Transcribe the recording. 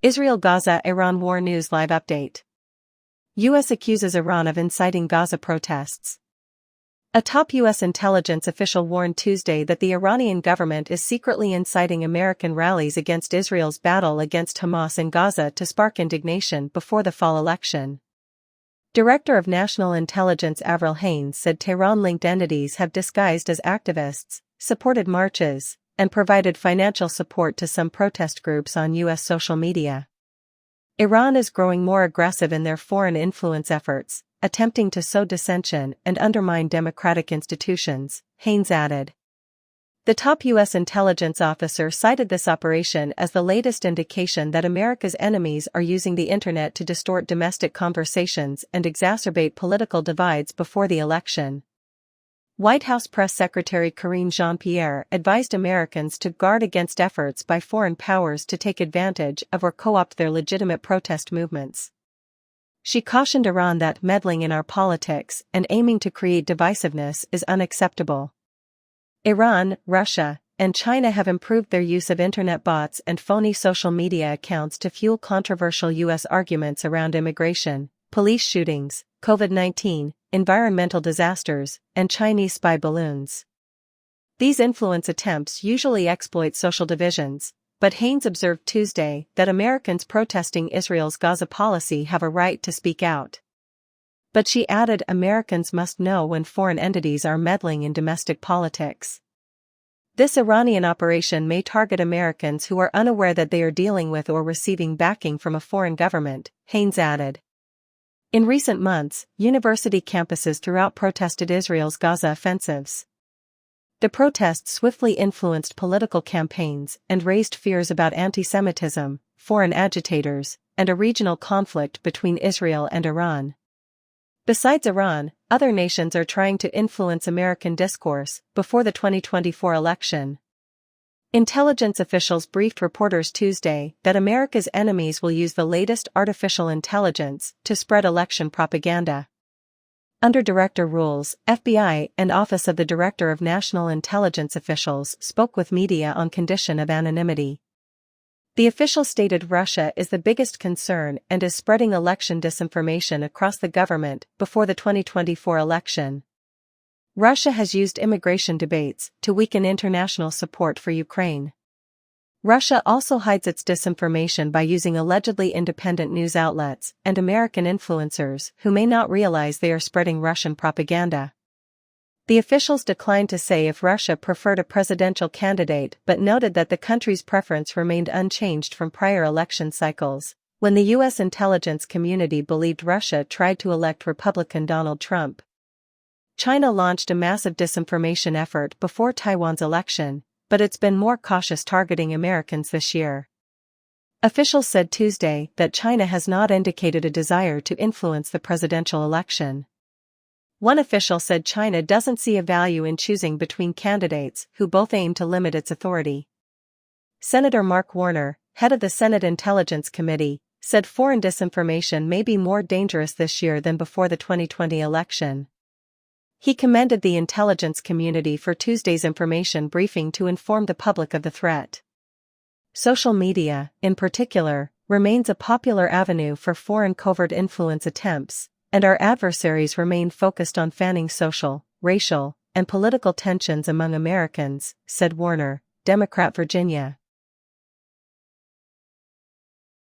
Israel-Gaza Iran War News Live Update. U.S. accuses Iran of inciting Gaza protests. A top U.S. intelligence official warned Tuesday that the Iranian government is secretly inciting American rallies against Israel's battle against Hamas in Gaza to spark indignation before the fall election. Director of National Intelligence Avril Haines said Tehran-linked entities have disguised as activists, supported marches, and provided financial support to some protest groups on U.S. social media. Iran is growing more aggressive in their foreign influence efforts, attempting to sow dissension and undermine democratic institutions, Haines added. The top U.S. intelligence officer cited this operation as the latest indication that America's enemies are using the internet to distort domestic conversations and exacerbate political divides before the election. White House Press Secretary Karine Jean-Pierre advised Americans to guard against efforts by foreign powers to take advantage of or co-opt their legitimate protest movements. She cautioned Iran that meddling in our politics and aiming to create divisiveness is unacceptable. Iran, Russia, and China have improved their use of internet bots and phony social media accounts to fuel controversial U.S. arguments around immigration, police shootings, COVID-19, environmental disasters, and Chinese spy balloons. These influence attempts usually exploit social divisions, but Haines observed Tuesday that Americans protesting Israel's Gaza policy have a right to speak out. But she added Americans must know when foreign entities are meddling in domestic politics. This Iranian operation may target Americans who are unaware that they are dealing with or receiving backing from a foreign government, Haines added. In recent months, university campuses throughout protested Israel's Gaza offensives. The protests swiftly influenced political campaigns and raised fears about anti-Semitism, foreign agitators, and a regional conflict between Israel and Iran. Besides Iran, other nations are trying to influence American discourse before the 2024 election. Intelligence officials briefed reporters Tuesday that America's enemies will use the latest artificial intelligence to spread election propaganda. Under director rules, FBI and Office of the Director of National Intelligence officials spoke with media on condition of anonymity. The official stated Russia is the biggest concern and is spreading election disinformation across the government before the 2024 election. Russia has used immigration debates to weaken international support for Ukraine. Russia also hides its disinformation by using allegedly independent news outlets and American influencers who may not realize they are spreading Russian propaganda. The officials declined to say if Russia preferred a presidential candidate but noted that the country's preference remained unchanged from prior election cycles, when the U.S. intelligence community believed Russia tried to elect Republican Donald Trump. China launched a massive disinformation effort before Taiwan's election, but it's been more cautious targeting Americans this year. Officials said Tuesday that China has not indicated a desire to influence the presidential election. One official said China doesn't see a value in choosing between candidates who both aim to limit its authority. Senator Mark Warner, head of the Senate Intelligence Committee, said foreign disinformation may be more dangerous this year than before the 2020 election. He commended the intelligence community for Tuesday's information briefing to inform the public of the threat. Social media, in particular, remains a popular avenue for foreign covert influence attempts, and our adversaries remain focused on fanning social, racial, and political tensions among Americans, said Warner, Democrat, Virginia.